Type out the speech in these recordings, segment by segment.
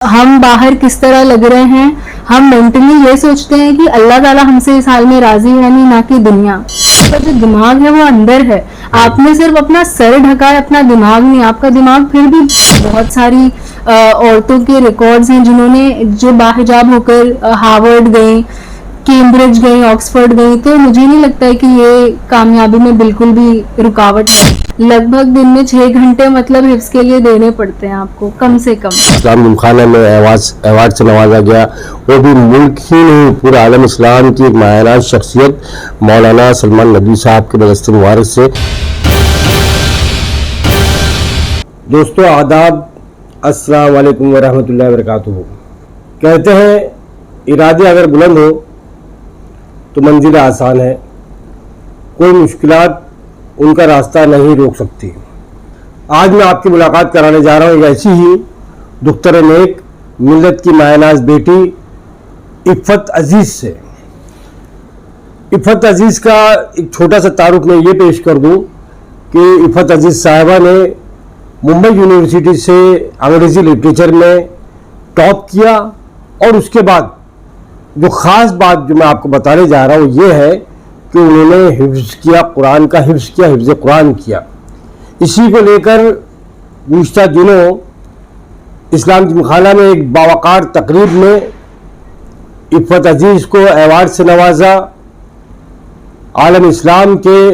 हम बाहर किस तरह लग रहे हैं, हम मेंटली ये सोचते हैं कि अल्लाह ताला हमसे इस हाल में राजी है नहीं, ना कि दुनिया। आपका जो दिमाग है वो अंदर है, आपने सिर्फ अपना सर ढका है, अपना दिमाग नहीं। आपका दिमाग फिर भी बहुत सारी औरतों के रिकॉर्ड्स हैं जिन्होंने जो बाहिजाब होकर हार्वर्ड गई, कैम्ब्रिज गई, ऑक्सफोर्ड गई, तो मुझे नहीं लगता है कि ये कामयाबी में बिल्कुल भी रुकावट है। लगभग दिन में 6 घंटे मतलब हिफ्स के लिए देने पड़ते हैं आपको, कम से कम। इस्लाम जिमखाना में अवार्ड से नवाजा गया, वो भी मुल्क ही नहीं पूरे आलम इस्लाम की एक मायना शख्सियत मौलाना सलमान नदवी साहब के बदस्ते मुबारक से। दोस्तों आदाब, अस्सलाम वालेकुम वरहमतुल्लाहि वबरकातुहू। कहते हैं इरादे अगर बुलंद हो तो मंजिल आसान है, कोई मुश्किलात उनका रास्ता नहीं रोक सकती। आज मैं आपकी मुलाकात कराने जा रहा हूँ ऐसी ही दुख्तर नेक मिल्लत की मायनाज बेटी इफ़्फ़त अजीज़ से। इफ़्फ़त अजीज़ का एक छोटा सा तारुफ मैं ये पेश कर दूँ कि इफ़्फ़त अजीज़ साहिबा ने मुंबई यूनिवर्सिटी से अंग्रेज़ी लिटरेचर में टॉप किया, और उसके बाद जो ख़ास बात जो मैं आपको बताने जा रहा हूँ ये है कि उन्होंने हिफ्ज़ किया, कुरान का हिफ्ज़ किया, हिफ्ज़ कुरान किया। इसी को लेकर गुज़िश्ता दिनों इस्लाम जिमखाना में एक बावकार तकरीब में इफ़्फ़त अजीज़ को अवार्ड से नवाजा। आलम इस्लाम के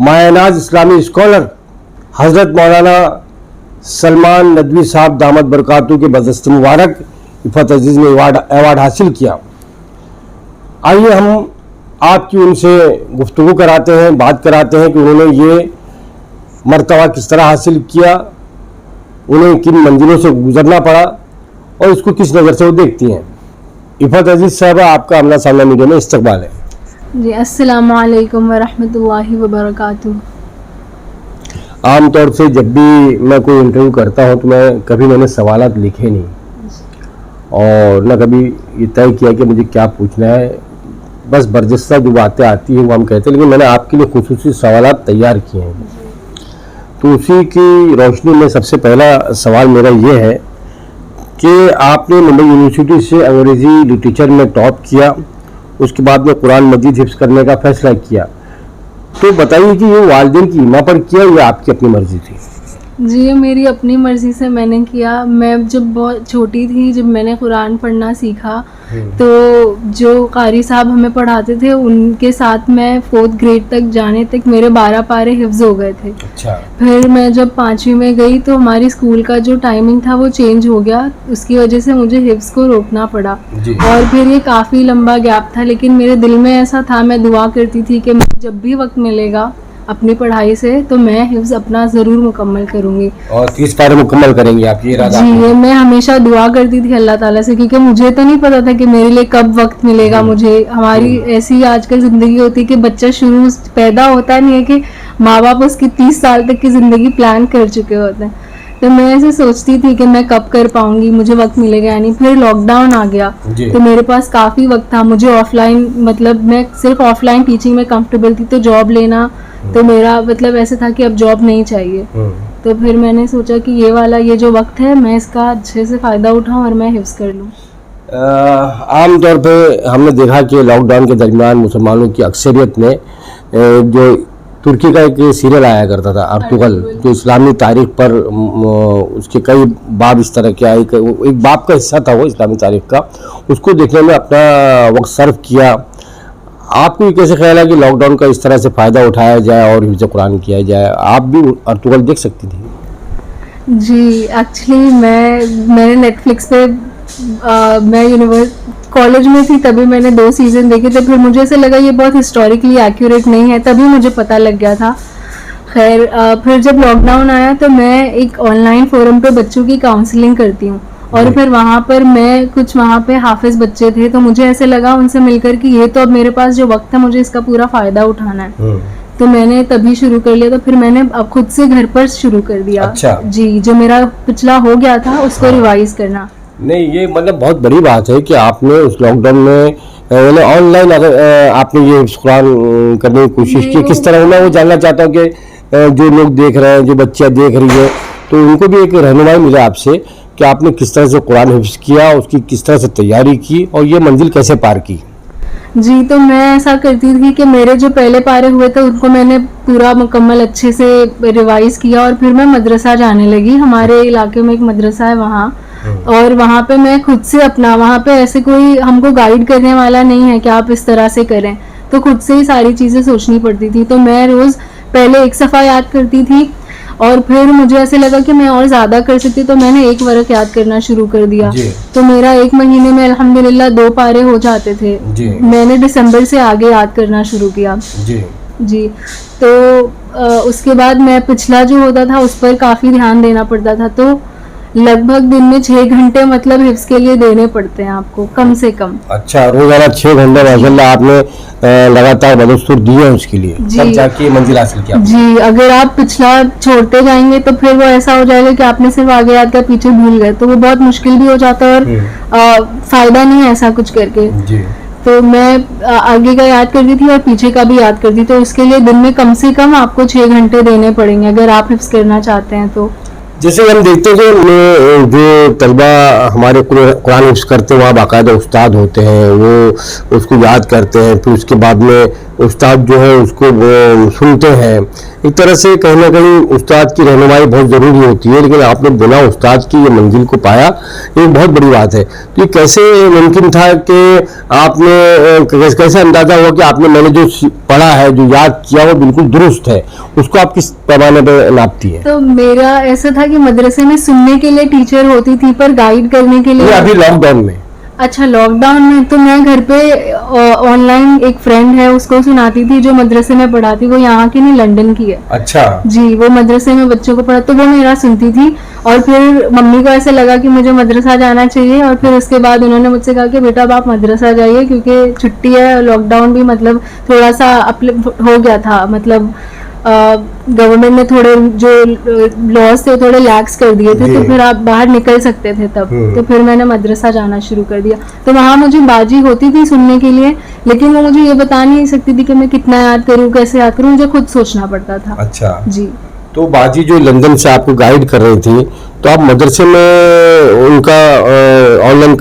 मायनाज इस्लामी स्कॉलर हज़रत मौलाना सलमान नदवी साहब दामद बरकातहू के बदस्ते मुबारक इफ़्फ़त अजीज़ ने अवार्ड हासिल किया। आइए हम आपकी उनसे गुफ्तगू कराते हैं, बात कराते हैं कि उन्होंने ये मर्तबा किस तरह हासिल किया, उन्हें किन मंजिलों से गुजरना पड़ा और इसको किस नज़र से वो देखती हैं। इफ़्फ़त अजीज़ साहबा, आपका आमना सामना मीडिया में इस्तकबाल है। जी, अस्सलाम वालेकुम वरहमतुल्लाहि वबरकातुहू। आमतौर से जब भी मैं कोई इंटरव्यू करता हूँ तो कभी मैंने सवालात लिखे नहीं और न कभी ये तय किया कि मुझे क्या पूछना है, बस बरजस्ता जो बातें आती हैं वो हम कहते हैं, लेकिन मैंने आपके लिए खुसूसी सवालात तैयार किए हैं। तो उसी की रोशनी में सबसे पहला सवाल मेरा ये है कि आपने मुंबई यूनिवर्सिटी से अंग्रेज़ी लिटरेचर में टॉप किया, उसके बाद में कुरान मजीद हिफ्ज़ करने का फ़ैसला किया, तो बताइए कि ये वालिदैन की हिम्मत पर किया या आपकी अपनी मर्ज़ी थी? जी, ये मेरी अपनी मर्ज़ी से मैंने किया। मैं जब बहुत छोटी थी, जब मैंने कुरान पढ़ना सीखा, तो जो कारी साहब हमें पढ़ाते थे उनके साथ मैं 4th ग्रेड तक जाने तक मेरे 12 पारे हिफ्ज़ हो गए थे। अच्छा। फिर मैं जब 5वीं में गई तो हमारी स्कूल का जो टाइमिंग था वो चेंज हो गया, उसकी वजह से मुझे हिफ्ज़ को रोकना पड़ा और फिर ये काफ़ी लंबा गैप था। लेकिन मेरे दिल में ऐसा था, मैं दुआ करती थी कि मुझे जब भी वक्त मिलेगा अपनी पढ़ाई से तो मैं हिफ्ज़ अपना ज़रूर मुकम्मल करूँगी। और 30 पारे मुकम्मल करेंगी आप, ये इरादा? जी, ये मैं हमेशा दुआ करती थी अल्लाह ताला से, क्योंकि मुझे तो नहीं पता था कि मेरे लिए कब वक्त मिलेगा। मुझे हमारी ऐसी आजकल ज़िंदगी होती है कि बच्चा शुरू पैदा होता नहीं है कि माँ बाप उसकी 30 साल तक की ज़िंदगी प्लान कर चुके होते हैं। तो मैं ऐसे सोचती थी कि मैं कब कर पाऊंगी, मुझे वक्त मिलेगा या नहीं। फिर लॉकडाउन आ गया तो मेरे पास काफ़ी वक्त था। मुझे ऑफलाइन, मतलब मैं सिर्फ ऑफलाइन टीचिंग में कंफर्टेबल थी, तो जॉब लेना तो मेरा मतलब ऐसे था कि अब जॉब नहीं चाहिए। तो फिर मैंने सोचा कि ये जो वक्त है मैं इसका अच्छे से फ़ायदा उठाऊं और मैं हिफ्ज़ कर लूं। आम तौर पे हमने देखा कि लॉकडाउन के दरमियान मुसलमानों की अक्सरियत ने जो तुर्की का एक सीरियल आया करता था अर्तुगल, जो इस्लामी तारीख पर उसके कई बाब इस तरह के आए, एक बाब का हिस्सा था वो इस्लामी तारीख का, उसको देखने में अपना वक्त सर्व किया। आपको ये कैसे ख्याल है कि लॉकडाउन का इस तरह से फ़ायदा उठाया जाए और हिफ्ज़ कुरान किया जाए? आप भी अर्तुगल देख सकती थी? जी, एक्चुअली मैंने नेटफ्लिक्स पे मैं कॉलेज में थी तभी मैंने 2 सीज़न देखे थे। फिर मुझे ऐसे लगा ये बहुत हिस्टोरिकली एक्यूरेट नहीं है, तभी मुझे पता लग गया था। खैर, फिर जब लॉकडाउन आया तो मैं एक ऑनलाइन फोरम पे बच्चों की काउंसलिंग करती हूँ और फिर वहाँ पर वहाँ पे हाफिज बच्चे थे, तो मुझे ऐसे लगा उनसे मिलकर कि ये तो अब मेरे पास जो वक्त है मुझे इसका पूरा फ़ायदा उठाना है। तो मैंने तभी शुरू कर लिया। तो फिर मैंने अब खुद से घर पर शुरू कर दिया। अच्छा। जी, जो मेरा पिछला हो गया था उसको रिवाइज करना। नहीं, ये मतलब बहुत बड़ी बात है कि आपने उस लॉकडाउन में ऑनलाइन अगर आपने ये कुरान करने की कोशिश की, किस तरह? मैं वो जानना चाहता हूँ कि जो लोग देख रहे हैं, जो बच्चियाँ देख रही है, तो उनको भी एक रहनुमाई मिले आपसे कि आपने किस तरह से कुरान हिफ्ज़ किया, उसकी किस तरह से तैयारी की और ये मंजिल कैसे पार की? जी, तो मैं ऐसा करती थी कि मेरे जो पहले पारे हुए थे उनको मैंने पूरा मुकम्मल अच्छे से रिवाइज किया और फिर मैं मदरसा जाने लगी। हमारे इलाके में एक मदरसा है वहाँ, और वहाँ पे मैं खुद से अपना, वहाँ पे ऐसे कोई हमको गाइड करने वाला नहीं है कि आप इस तरह से करें, तो खुद से ही सारी चीज़ें सोचनी पड़ती थी। तो मैं रोज़ पहले एक सफ़ा याद करती थी और फिर मुझे ऐसे लगा कि मैं और ज़्यादा कर सकती, तो मैंने एक वरक याद करना शुरू कर दिया। तो मेरा एक महीने में अल्हम्दुलिल्लाह 2 पारे हो जाते थे। मैंने दिसंबर से आगे याद करना शुरू किया। जी, तो उसके बाद मैं पिछला जो होता था उस पर काफ़ी ध्यान देना पड़ता था, तो लगभग दिन में 6 घंटे मतलब हिफ्स के लिए देने पड़ते हैं आपको, कम से कम। अच्छा, रोजाना 6 घंटे माशाल्लाह आपने लगातार मदद दी है उसके लिए, तब जाके मंजिल हासिल किया। जी, अगर आप पिछला छोड़ते जाएंगे तो फिर वो ऐसा हो जाएगा कि आपने सिर्फ आगे याद कर पीछे भूल गए, तो वो बहुत मुश्किल भी हो जाता है और फायदा नहीं है ऐसा कुछ करके। जी। तो मैं आगे का याद करती थी और पीछे का भी याद करती, तो उसके लिए दिन में कम से कम आपको 6 घंटे देने पड़ेंगे अगर आप हिफ्स करना चाहते हैं तो। जैसे हम देखते हैं कि जो तलबा हमारे कुरान हिफ्ज़ करते हैं वहाँ बाकायदा उस्ताद होते हैं, वो उसको याद करते हैं, फिर उसके बाद में उस्ताद जो है उसको सुनते हैं। एक तरह से कहीं ना कहीं उस्ताद की रहनुमाई बहुत ज़रूरी होती है, लेकिन आपने बिना उस्ताद की ये मंजिल को पाया, ये बहुत बड़ी बात है। तो ये कैसे मुमकिन था कि आपने कैसे अंदाज़ा हुआ कि आपने मैंने जो पढ़ा है, जो याद किया वो बिल्कुल दुरुस्त है, उसको आप किस पैमाने पर नापती है? तो मेरा ऐसा था कि मदरसे में सुनने के लिए टीचर होती थी, पर गाइड करने के लिए अभी लॉकडाउन में। अच्छा, लॉकडाउन में तो मैं घर पे ऑनलाइन एक फ्रेंड है उसको सुनाती थी जो मदरसे में पढ़ाती, वो यहाँ की नहीं लंदन की है। अच्छा जी, वो मदरसे में बच्चों को पढ़ा, तो वो मेरा सुनती थी और फिर मम्मी को ऐसे लगा कि मुझे मदरसा जाना चाहिए, और फिर उसके बाद उन्होंने मुझसे कहा कि बेटा अब आप मदरसा जाइए क्योंकि छुट्टी है, लॉकडाउन भी मतलब थोड़ा सा हो गया था, मतलब गवर्नमेंट ने थोड़े जो लॉज थे थोड़े लैक्स कर दिए थे, तो फिर आप बाहर निकल सकते थे तब। तो फिर मैंने मदरसा जाना शुरू कर दिया। तो वहाँ मुझे बाजी होती थी सुनने के लिए, लेकिन वो मुझे ये बता नहीं सकती थी कि मैं कितना याद करूँ, कैसे याद करूँ, मुझे खुद सोचना पड़ता था। अच्छा जी। तो बाजी जो लंदन से आपको गाइड कर रही थी, तो आप मदरसे में उनका ऑनलाइन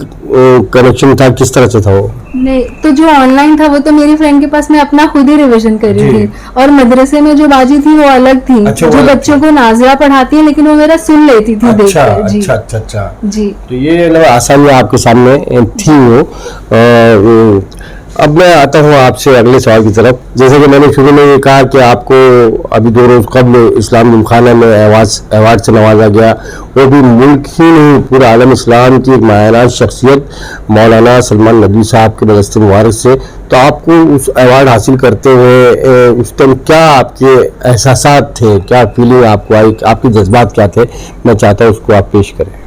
कनेक्शन था, किस तरह से था वो? नहीं, तो जो ऑनलाइन था वो तो मेरी फ्रेंड के पास मैं अपना खुद ही रिवीजन कर रही थी, और मदरसे में जो बाजी थी वो अलग थी। अच्छा, जो बच्चों को नाज़िरा पढ़ाती है, लेकिन वो मेरा सुन लेती थी देखकर। जी। अच्छा जी। तो ये आसानी आपके सामने थी वो। अब मैं आता हूँ आपसे अगले सवाल की तरफ। जैसे कि मैंने शुरू में ये कहा कि आपको अभी 2 रोज़ कबल इस्लाम जिमखाना में अवार्ड से नवाजा गया, वो भी मुल्क ही नहीं पूरे आलम इस्लाम की एक मायनाज शख्सियत मौलाना सलमान नदवी साहब के बदस्ते मुबारक से। तो आपको उस अवार्ड हासिल करते हुए उस टाइम क्या आपके एहसासात थे, क्या फीलिंग आपको आई, आपके जज्बात क्या थे? मैं चाहता हूँ उसको आप पेश करें।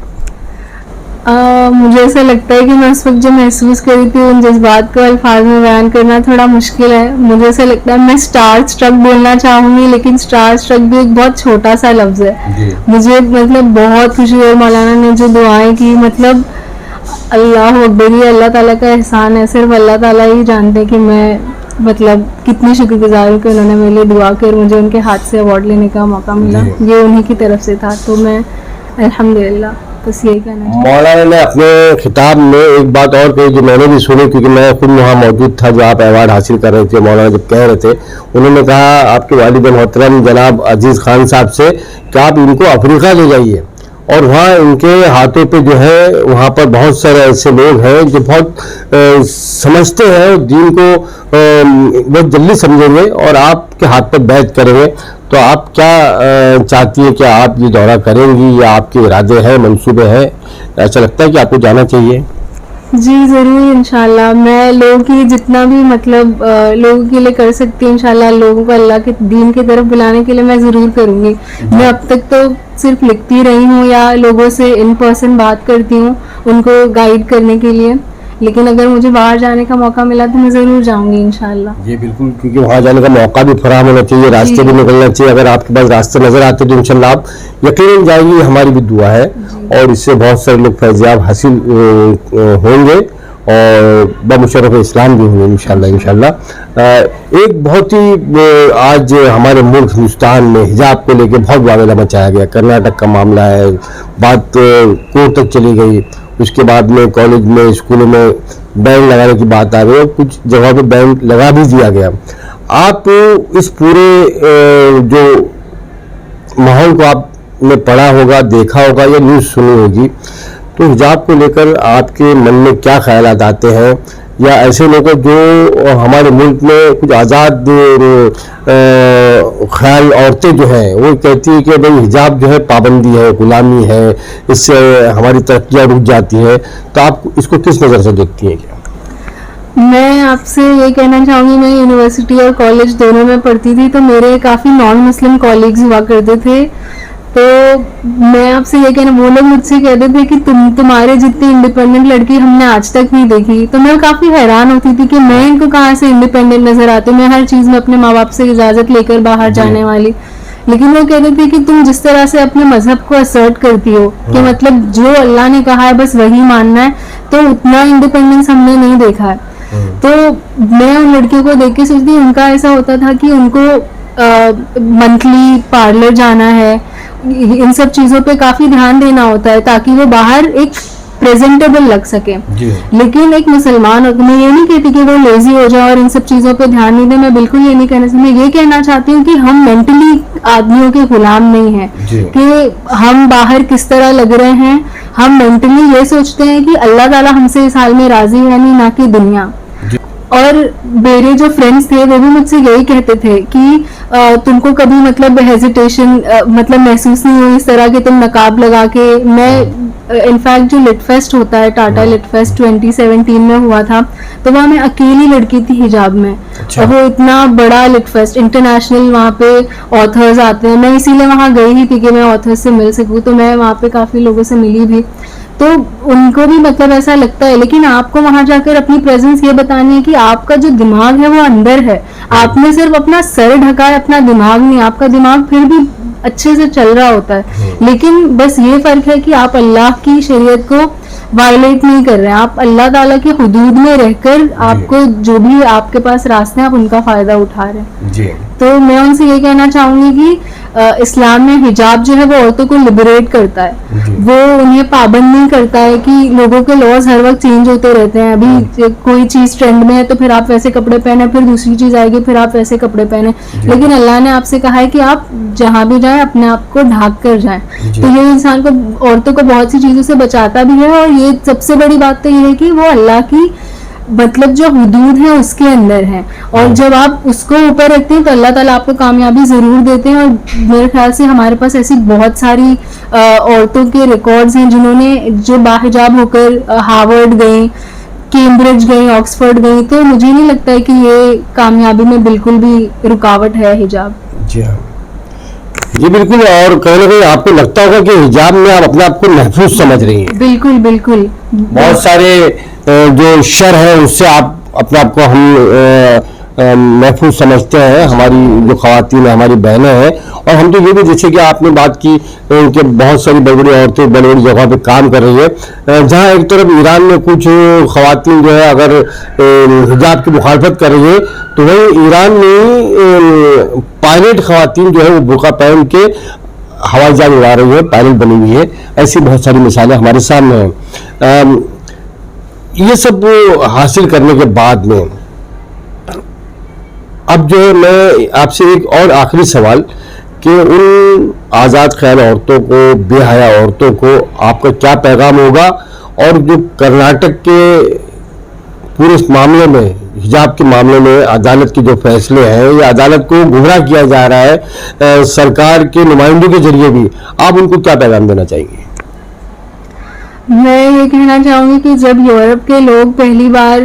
मुझे ऐसा लगता है कि मैं उस वक्त जो महसूस करी थी उन जज्बात को अल्फाज में बयान करना थोड़ा मुश्किल है। मुझे ऐसा लगता है मैं स्टार स्ट्रक बोलना चाहूँगी, लेकिन स्टार स्ट्रक भी एक बहुत छोटा सा लफ्ज़ है। मुझे मतलब बहुत खुशी हुई, मौलाना ने जो दुआएं की, मतलब अल्लाह अकबर, ही अल्लाह ताला का एहसान है, सिर्फ अल्लाह ताला ही जानते हैं कि मैं मतलब कितनी शुक्रगुजार हूँ कि उन्होंने मेरे लिए दुआ कर मुझे उनके हाथ से अवार्ड लेने का मौका मिला। ये उन्हीं की तरफ से था, तो मैं अल्हम्दुलिल्लाह बस यही कहना चाहिए। मौलाना ने अपने खिताब में एक बात और कही जो मैंने भी सुनी, क्योंकि मैं खुद वहाँ मौजूद था जब आप अवार्ड हासिल कर रहे थे। मौलाना जब कह रहे थे, उन्होंने कहा आपके वालिद मोहतरम जनाब अजीज़ खान साहब से कि आप इनको अफ्रीका ले जाइए, और वहाँ इनके हाथों पे जो है वहाँ पर बहुत सारे ऐसे लोग हैं जो बहुत समझते हैं दीन को, बहुत जल्दी समझेंगे और आपके हाथ पर बैत करेंगे। तो आप क्या चाहती है कि आप ये दौरा करेंगी, या आपके इरादे हैं, मंसूबे हैं? ऐसा लगता है कि आपको जाना चाहिए? जी ज़रूर, इंशाल्लाह मैं लोगों की जितना भी मतलब लोगों के लिए कर सकती हूँ, इंशाल्लाह लोगों को अल्लाह के दीन की तरफ बुलाने के लिए मैं ज़रूर करूँगी। मैं अब तक तो सिर्फ लिखती रही हूँ या लोगों से इन पर्सन बात करती हूँ उनको गाइड करने के लिए, लेकिन अगर मुझे बाहर जाने का मौका मिला तो मैं ज़रूर जाऊँगी इंशाल्लाह। ये बिल्कुल, क्योंकि वहाँ जाने का मौका भी फराहम होना चाहिए, रास्ते भी निकलना चाहिए। अगर आपके पास रास्ते नज़र आते तो इंशाल्लाह आप यकीनन जाएंगी, हमारी भी दुआ है, और इससे बहुत सारे लोग फैज़याब हासिल होंगे और बमुशर्रफ इस्लाम भी होंगे इंशाल्लाह। एक बहुत ही आज हमारे मुल्क हिंदुस्तान में हिजाब को लेके बहुत वावेला मचाया गया। कर्नाटक का मामला है, बात कोर्ट तक चली गई, उसके बाद में कॉलेज में स्कूलों में बैन लगाने की बात आ गई और कुछ जगहों पे बैन लगा भी दिया गया। आप इस पूरे जो माहौल को आपने पढ़ा होगा, देखा होगा या न्यूज़ सुनी होगी, तो हिजाब को लेकर आपके मन में क्या ख्यालात आते हैं? या ऐसे लोग जो हमारे मुल्क में कुछ आज़ाद ख्याल औरतें जो हैं वो कहती है कि भाई हिजाब जो है पाबंदी है, गुलामी है, इससे हमारी तरक्कियाँ रुक जाती है, तो आप इसको किस नज़र से देखती हैं? क्या मैं आपसे ये कहना चाहूँगी, मैं यूनिवर्सिटी और कॉलेज दोनों में पढ़ती थी, तो मेरे काफ़ी नॉन मुस्लिम कॉलीग्स हुआ करते थे। तो मैं आपसे ये कहना, वो लोग मुझसे कहते थे कि तुम्हारे जितनी इंडिपेंडेंट लड़की हमने आज तक नहीं देखी। तो मैं काफ़ी हैरान होती थी कि मैं इनको कहाँ से इंडिपेंडेंट नज़र आती हूँ, मैं हर चीज़ में अपने माँ बाप से इजाज़त लेकर बाहर जाने वाली। लेकिन वो कहते थे कि तुम जिस तरह से अपने मजहब को असर्ट करती हो कि मतलब जो अल्लाह ने कहा है बस वही मानना है, तो उतना इंडिपेंडेंस हमने नहीं देखा है। तो मैं उन लड़कियों को देख के सोचती, उनका ऐसा होता था कि उनको मंथली पार्लर जाना है, इन सब चीज़ों पे काफ़ी ध्यान देना होता है ताकि वो बाहर एक प्रेजेंटेबल लग सके। लेकिन एक मुसलमान, मैं ये नहीं कहती कि वो लेजी हो जाए और इन सब चीज़ों पे ध्यान नहीं दे, मैं बिल्कुल ये नहीं कहना चाहती। मैं ये कहना चाहती हूँ कि हम मेंटली आदमियों के गुलाम नहीं हैं कि हम बाहर किस तरह लग रहे हैं। हम मेंटली ये सोचते हैं कि अल्लाह ताला हमसे इस हाल में राजी है, नहीं ना कि दुनिया। और मेरे जो फ्रेंड्स थे वो भी मुझसे यही कहते थे कि तुमको कभी मतलब हेजिटेशन मतलब महसूस नहीं हुई इस तरह कि तुम नकाब लगा के। मैं इनफैक्ट जो लिट फेस्ट होता है, टाटा लिट फेस्ट 2017 में हुआ था, तो वहाँ मैं अकेली लड़की थी हिजाब में। अच्छा। वो इतना बड़ा लिट फेस्ट इंटरनेशनल, वहाँ पे ऑथर्स आते हैं, मैं इसीलिए वहाँ गई ही थी कि मैं ऑथर्स से मिल सकूँ। तो मैं वहाँ पे काफ़ी लोगों से मिली भी, तो उनको भी मतलब ऐसा लगता है। लेकिन आपको वहां जाकर अपनी प्रेजेंस ये बतानी है कि आपका जो दिमाग है वो अंदर है, आपने सिर्फ अपना सर ढका है, अपना दिमाग नहीं। आपका दिमाग फिर भी अच्छे से चल रहा होता है, लेकिन बस ये फर्क है कि आप अल्लाह की शरीयत को वायलेट नहीं कर रहे हैं, आप अल्लाह ताला के हुदूद में रहकर आपको जो भी आपके पास रास्ते हैं आप उनका फायदा उठा रहे हैं जी। तो मैं उनसे ये कहना चाहूंगी कि इस्लाम में हिजाब जो है वो औरतों को लिबरेट करता है, वो उन्हें पाबंद नहीं करता है कि लोगों के लॉज हर वक्त चेंज होते रहते हैं। अभी कोई चीज ट्रेंड में है तो फिर आप वैसे कपड़े पहने, फिर दूसरी चीज आएगी फिर आप वैसे कपड़े पहने। लेकिन अल्लाह ने आपसे कहा है कि आप जहाँ भी जाएं अपने आप को ढाक कर जाएं। तो ये इंसान को, औरतों को बहुत सी चीजों से बचाता भी है। और ये सबसे बड़ी बात तो ये है कि वो अल्लाह की मतलब जो हुदूद है उसके अंदर है, और जब आप उसको ऊपर रखते हैं तो अल्लाह ताला आपको कामयाबी जरूर देते हैं। और मेरे ख्याल से हमारे पास ऐसी बहुत सारी औरतों के रिकॉर्ड्स हैं जिन्होंने जो बाहिजाब होकर हार्वर्ड गई, कैम्ब्रिज गई, ऑक्सफोर्ड गई। तो मुझे नहीं लगता है कि ये कामयाबी में बिल्कुल भी रुकावट है हिजाब। जी हाँ जी बिल्कुल। और कहीं ना कहीं आपको लगता होगा कि हिजाब में आप अपने आप को महफूज समझ रही हैं। बिल्कुल बिल्कुल। बहुत सारे जो शर है उससे आप अपने आप को हम महफूज समझते हैं। हमारी जो ख़वातीन है, हमारी बहनें हैं, और हम तो ये भी, जैसे कि आपने बात की कि बहुत सारी बड़ी बड़ी औरतें बड़ी बड़ी जगह पे काम कर रही है। जहाँ एक तरफ ईरान में कुछ ख़वातीन जो है अगर हिजाब की मुखालफत कर रही है, तो वही ईरान में पायलट ख़वातीन जो है वो बुर्का पहन के हवाई जहाज उड़ा रही है, पायलट बनी हुई है। ऐसी बहुत सारी मिसालें हमारे सामने हैं। ये सब हासिल करने के बाद में अब जो है मैं आपसे एक और आखिरी सवाल कि उन आज़ाद ख्याल औरतों को, बेहया औरतों को आपका क्या पैगाम होगा? और जो कर्नाटक के पूरे इस मामले में, हिजाब के मामले में अदालत के जो फैसले हैं, ये अदालत को गुमराह किया जा रहा है सरकार के नुमाइंदों के जरिए भी, आप उनको क्या पैगाम देना चाहेंगे? मैं ये कहना चाहूँगी कि जब यूरोप के लोग पहली बार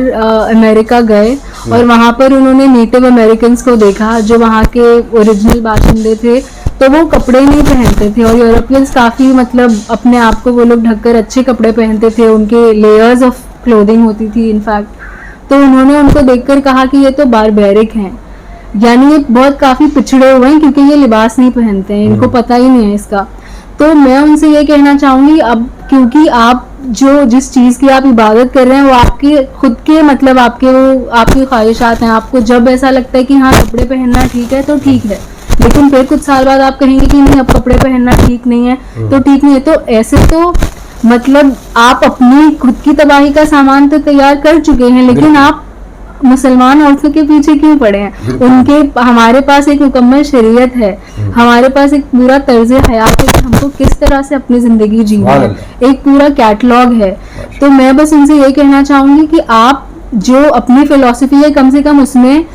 अमेरिका गए और वहाँ पर उन्होंने नेटिव अमेरिकन को देखा जो वहाँ के ओरिजिनल बाशिंदे थे, तो वो कपड़े नहीं पहनते थे। और यूरोपियंस काफ़ी मतलब अपने आप को वो लोग ढककर अच्छे कपड़े पहनते थे, उनके लेयर्स ऑफ क्लोथिंग होती थी इनफैक्ट। तो उन्होंने उनको देखकर कहा कि ये तो बारबेरिक हैं, यानी ये बहुत काफ़ी पिछड़े हुए हैं क्योंकि ये लिबास नहीं पहनते हैं, इनको पता ही नहीं है इसका। तो मैं उनसे ये कहना चाहूंगी, अब क्योंकि आप जो जिस चीज़ की आप इबादत कर रहे हैं वो आपकी खुद के मतलब आपके वो आपकी ख्वाहिशात हैं, आपको जब ऐसा लगता है कि हाँ कपड़े पहनना ठीक है तो ठीक है, लेकिन फिर कुछ साल बाद आप कहेंगे कि नहीं अब कपड़े पहनना ठीक नहीं है तो ठीक नहीं है, तो ऐसे तो मतलब आप अपनी खुद की तबाही का सामान तो तैयार कर चुके हैं, लेकिन आप मुसलमान औरतों के पीछे क्यों पड़े हैं? उनके हमारे पास एक मुकम्मल शरीयत है, हमारे पास एक पूरा तर्ज हयात है कि हमको किस तरह से अपनी जिंदगी जीनी है, एक पूरा कैटलॉग है। तो मैं बस उनसे ये कहना चाहूंगी कि आप जो अपनी फिलॉसफी है कम से कम उसमें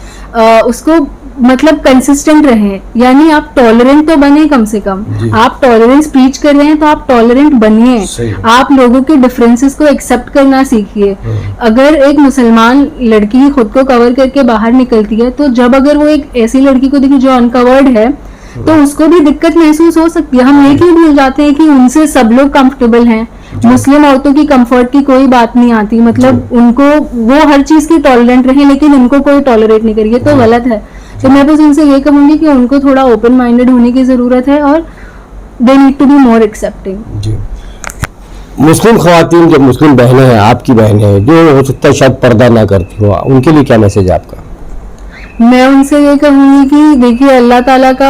उसको मतलब कंसिस्टेंट रहें, यानी आप टॉलरेंट तो बने, कम से कम आप टॉलरेंस प्रीच कर रहे हैं तो आप टॉलरेंट बनिए, आप लोगों के डिफरेंसेस को एक्सेप्ट करना सीखिए। अगर एक मुसलमान लड़की खुद को कवर करके बाहर निकलती है तो जब अगर वो एक ऐसी लड़की को देखी जो अनकवर्ड है तो उसको भी दिक्कत महसूस हो सकती है। हम ये क्यों भूल जाते हैं कि उनसे सब लोग कंफर्टेबल हैं, मुस्लिम औरतों की कंफर्ट की कोई बात नहीं आती, मतलब उनको वो हर चीज की टॉलरेंट रहे लेकिन इनको कोई टॉलरेट नहीं करिए, तो गलत है। तो मैं बस उनसे ये कहूंगी कि उनको थोड़ा ओपन माइंडेड होने की जरूरत है और they need to be more accepting. जी, मुस्लिम खवातीन जो मुस्लिम बहनें हैं, आपकी बहनें हैं जो हो सकता है शायद पर्दा ना करती हो, उनके लिए क्या मैसेज है आपका? मैं उनसे ये कहूंगी कि देखिए अल्लाह ताला का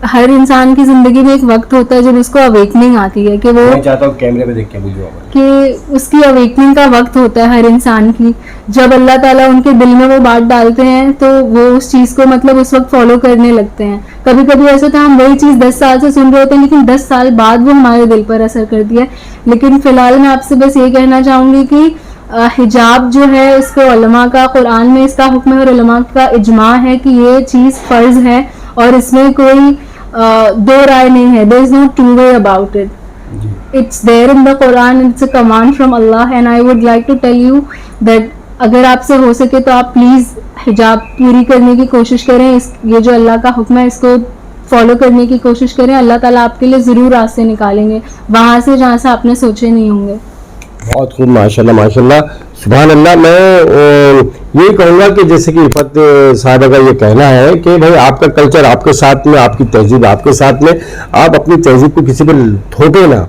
हर इंसान की जिंदगी में एक वक्त होता है जब उसको अवेकनिंग आती है कि वो मैं चाहता हूँ कैमरे में देख के बुझो कि उसकी अवेकनिंग का वक्त होता है हर इंसान की, जब अल्लाह ताला उनके दिल में वो बात डालते हैं तो वो उस चीज़ को मतलब उस वक्त फॉलो करने लगते हैं। कभी कभी ऐसा होता है हम वही चीज़ 10 साल से सुन रहे होते हैं लेकिन 10 साल बाद वो हमारे दिल पर असर करती है। लेकिन फिलहाल मैं आपसे बस ये कहना चाहूँगी कि हिजाब जो है इसको उलमा का कुरान में इसका हुक्म है और उलमा का इजमा है कि ये चीज़ फ़र्ज है और इसमें कोई दो राय नहीं है, there is no two way about it, it's there in the Quran, it's a command from Allah and I would like to tell you that अगर आपसे हो सके तो आप प्लीज़ हिजाब पूरी करने की कोशिश करें, इस ये जो अल्लाह का हुक्म है इसको फॉलो करने की कोशिश करें, अल्लाह ताला आपके लिए ज़रूर रास्ते निकालेंगे वहाँ से जहाँ से आपने सोचे नहीं होंगे। बहुत खूब, माशाल्लाह माशाल्लाह, सुभान अल्लाह। मैं ये कहूँगा कि जैसे कि इफ़त साहबा का ये कहना है कि भाई आपका कल्चर आपके साथ में, आपकी तहजीब आपके साथ में, आप अपनी तहजीब को किसी पर थोपे ना।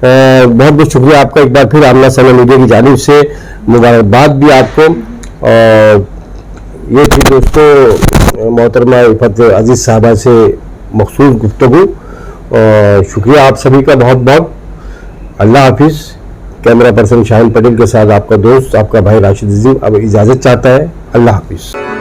बहुत बहुत शुक्रिया आपका एक बार फिर आमना सामना मीडिया की जानिब से मुबारकबाद भी आपको। ये थी दोस्तों मोहतरमा इफ़त अजीज़ साहबा से मखसूस गुफ्तगू। शुक्रिया आप सभी का बहुत बहुत। अल्लाह हाफिज़। कैमरा पर्सन शाहिन पटेल के साथ आपका दोस्त आपका भाई राशिद अजीम अब इजाज़त चाहता है। अल्लाह हाफिज़।